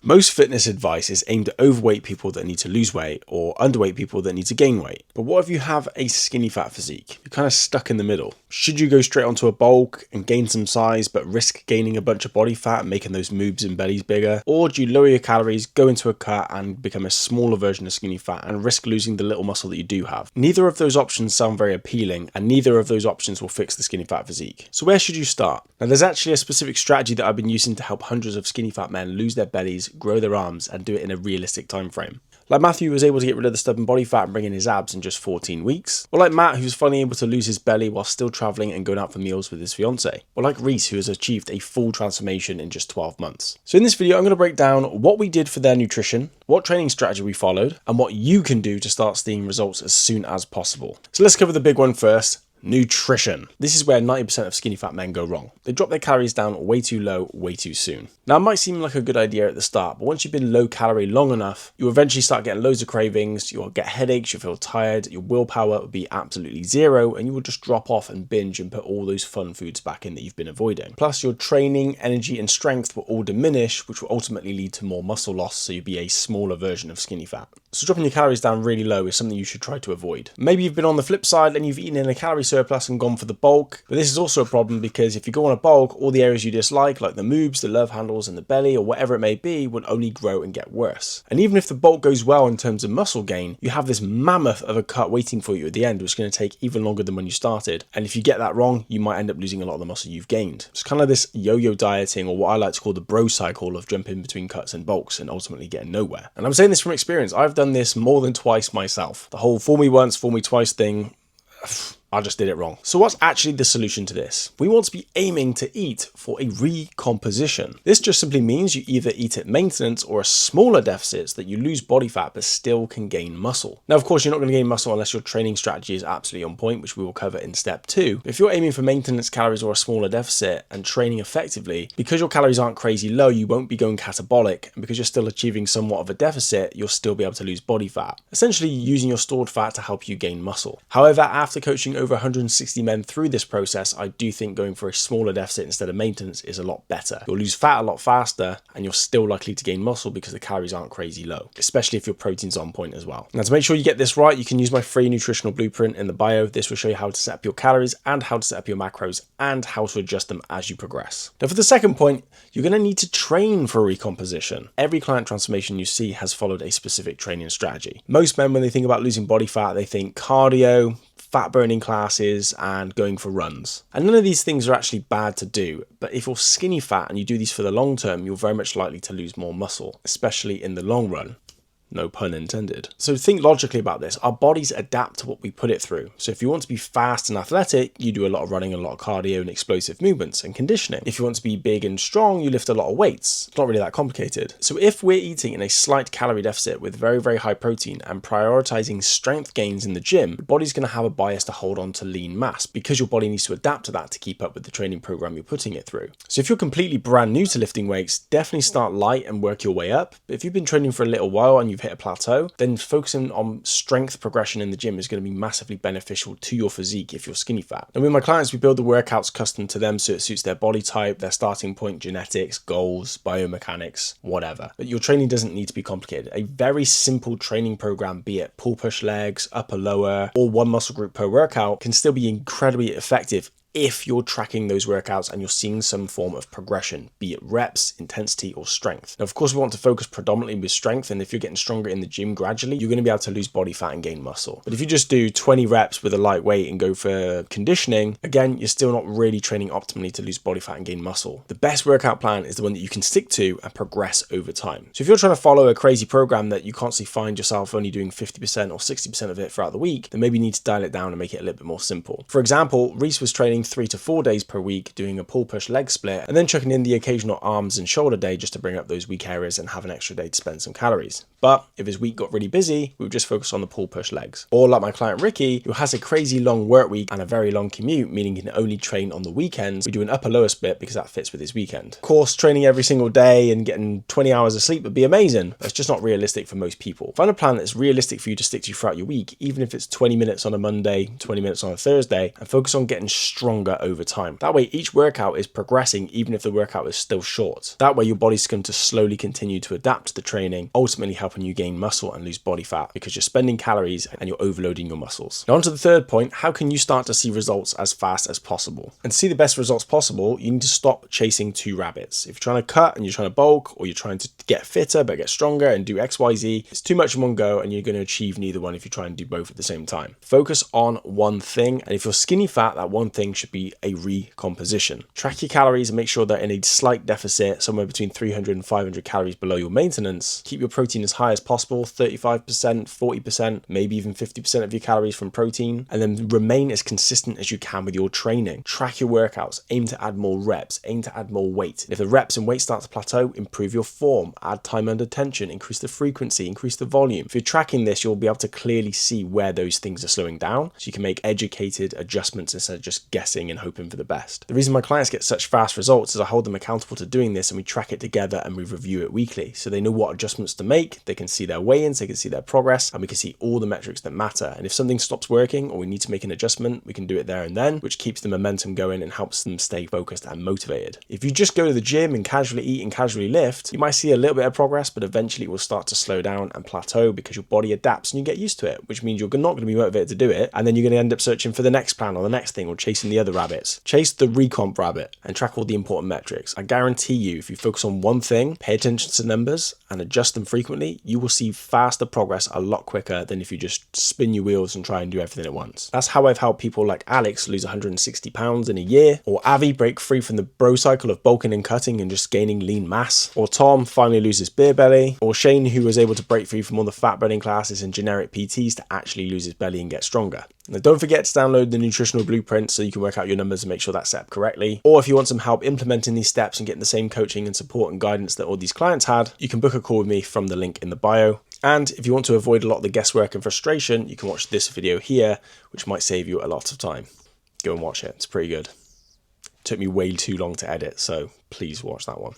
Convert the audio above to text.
Most fitness advice is aimed at overweight people that need to lose weight or underweight people that need to gain weight. But what if you have a skinny fat physique? You're kind of stuck in the middle. Should you go straight onto a bulk and gain some size but risk gaining a bunch of body fat and making those moobs and bellies bigger? Or do you lower your calories, go into a cut and become a smaller version of skinny fat and risk losing the little muscle that you do have? Neither of those options sound very appealing, and neither of those options will fix the skinny fat physique. So where should you start? Now there's actually a specific strategy that I've been using to help hundreds of skinny fat men lose their bellies, grow their arms, and do it in a realistic time frame. Like Matthew was able to get rid of the stubborn body fat and bring in his abs in just 14 weeks. Or like Matt, who's finally able to lose his belly while still traveling and going out for meals with his fiance. Or like Reese, who has achieved a full transformation in just 12 months. So in this video, I'm going to break down what we did for their nutrition, what training strategy we followed, and what you can do to start seeing results as soon as possible. So let's cover the big one first. Nutrition. This is where 90% of skinny fat men go wrong. They drop their calories down way too low, way too soon. Now it might seem like a good idea at the start, but once you've been low calorie long enough, you'll eventually start getting loads of cravings, you'll get headaches, you'll feel tired, your willpower will be absolutely zero, and you will just drop off and binge and put all those fun foods back in that you've been avoiding. Plus your training, energy, and strength will all diminish, which will ultimately lead to more muscle loss, so you'll be a smaller version of skinny fat. So dropping your calories down really low is something you should try to avoid. Maybe you've been on the flip side and you've eaten in a calorie surplus and gone for the bulk, but this is also a problem because if you go on a bulk, all the areas you dislike, like the moobs, the love handles, and the belly, or whatever it may be, will only grow and get worse. And even if the bulk goes well in terms of muscle gain, you have this mammoth of a cut waiting for you at the end, which is going to take even longer than when you started. And if you get that wrong, you might end up losing a lot of the muscle you've gained. It's kind of this yo-yo dieting, or what I like to call the bro cycle of jumping between cuts and bulks and ultimately getting nowhere. And I'm saying this from experience. I've done this more than twice myself. The whole fool me once, fool me twice thing, I just did it wrong. So what's actually the solution to this? We want to be aiming to eat for a recomposition. This just simply means you either eat at maintenance or a smaller deficit so that you lose body fat but still can gain muscle. Now, of course, you're not going to gain muscle unless your training strategy is absolutely on point, which we will cover in step 2. But if you're aiming for maintenance calories or a smaller deficit and training effectively, because your calories aren't crazy low, you won't be going catabolic, and because you're still achieving somewhat of a deficit, you'll still be able to lose body fat, essentially using your stored fat to help you gain muscle. However, after coaching over 160 men through this process, I do think going for a smaller deficit instead of maintenance is a lot better. You'll lose fat a lot faster and you're still likely to gain muscle because the calories aren't crazy low, especially if your protein's on point as well. Now to make sure you get this right, you can use my free nutritional blueprint in the bio. This will show you how to set up your calories and how to set up your macros and how to adjust them as you progress. Now for the second point, you're going to need to train for recomposition. Every client transformation you see has followed a specific training strategy. Most men, when they think about losing body fat, they think cardio, fat burning classes, and going for runs. And none of these things are actually bad to do, but if you're skinny fat and you do these for the long term, you're very much likely to lose more muscle, especially in the long run. No pun intended. So think logically about this. Our bodies adapt to what we put it through. So if you want to be fast and athletic, you do a lot of running, a lot of cardio and explosive movements and conditioning. If you want to be big and strong, you lift a lot of weights. It's not really that complicated. So if we're eating in a slight calorie deficit with very, very high protein and prioritizing strength gains in the gym, your body's going to have a bias to hold on to lean mass because your body needs to adapt to that to keep up with the training program you're putting it through. So if you're completely brand new to lifting weights, definitely start light and work your way up. But if you've been training for a little while and you've hit a plateau, then focusing on strength progression in the gym is going to be massively beneficial to your physique if you're skinny fat. And with my clients, we build the workouts custom to them so it suits their body type, their starting point, genetics, goals, biomechanics, whatever. But your training doesn't need to be complicated. A very simple training program, be it pull push legs, upper lower, or one muscle group per workout, can still be incredibly effective if you're tracking those workouts and you're seeing some form of progression, be it reps, intensity, or strength. Now, of course, we want to focus predominantly with strength, and if you're getting stronger in the gym gradually, you're going to be able to lose body fat and gain muscle. But if you just do 20 reps with a light weight and go for conditioning, again, you're still not really training optimally to lose body fat and gain muscle. The best workout plan is the one that you can stick to and progress over time. So if you're trying to follow a crazy program that you constantly find yourself only doing 50% or 60% of it throughout the week, then maybe you need to dial it down and make it a little bit more simple. For example, Reese was training 3 to 4 days per week, doing a pull push leg split, and then chucking in the occasional arms and shoulder day just to bring up those weak areas and have an extra day to spend some calories. But if his week got really busy, we would just focus on the pull push legs. Or like my client Ricky, who has a crazy long work week and a very long commute, meaning he can only train on the weekends, we do an upper lower split because that fits with his weekend. Of course, training every single day and getting 20 hours of sleep would be amazing. That's just not realistic for most people. Find a plan that's realistic for you to stick to throughout your week, even if it's 20 minutes on a Monday, 20 minutes on a Thursday, and focus on getting strong stronger over time. That way each workout is progressing even if the workout is still short. That way your body's going to slowly continue to adapt to the training, ultimately helping you gain muscle and lose body fat because you're spending calories and you're overloading your muscles. Now on to the third point, how can you start to see results as fast as possible? And to see the best results possible, you need to stop chasing two rabbits. If you're trying to cut and you're trying to bulk, or you're trying to get fitter but get stronger and do XYZ, it's too much in one go and you're going to achieve neither one if you try and do both at the same time. Focus on one thing, and if you're skinny fat, that one thing should be a recomposition. Track your calories and make sure they're in a slight deficit, somewhere between 300 and 500 calories below your maintenance. Keep your protein as high as possible, 35%, 40%, maybe even 50% of your calories from protein, and then remain as consistent as you can with your training. Track your workouts, aim to add more reps, aim to add more weight. If the reps and weight start to plateau, improve your form, add time under tension, increase the frequency, increase the volume. If you're tracking this, you'll be able to clearly see where those things are slowing down, so you can make educated adjustments instead of just guessing and hoping for the best. The reason my clients get such fast results is I hold them accountable to doing this, and we track it together and we review it weekly, so they know what adjustments to make. They can see their weigh-ins, they can see their progress, and we can see all the metrics that matter. And if something stops working or we need to make an adjustment, we can do it there and then, which keeps the momentum going and helps them stay focused and motivated. If you just go to the gym and casually eat and casually lift, you might see a little bit of progress, but eventually it will start to slow down and plateau because your body adapts and you get used to it, which means you're not going to be motivated to do it, and then you're going to end up searching for the next plan or the next thing or chasing the other rabbits. Chase the recomp rabbit and track all the important metrics. I guarantee you, if you focus on one thing, pay attention to numbers and adjust them frequently, you will see faster progress a lot quicker than if you just spin your wheels and try and do everything at once. That's how I've helped people like Alex lose 160 pounds in a year, or Avi break free from the bro cycle of bulking and cutting and just gaining lean mass, or Tom finally lose his beer belly, or Shane who was able to break free from all the fat burning classes and generic PTs to actually lose his belly and get stronger. Now don't forget to download the nutritional blueprint so you can work out your numbers and make sure that's set up correctly. Or if you want some help implementing these steps and getting the same coaching and support and guidance that all these clients had, you can book a call with me from the link in the bio. And if you want to avoid a lot of the guesswork and frustration, you can watch this video here, which might save you a lot of time. Go and watch it, it's pretty good. It took me way too long to edit, so please watch that one.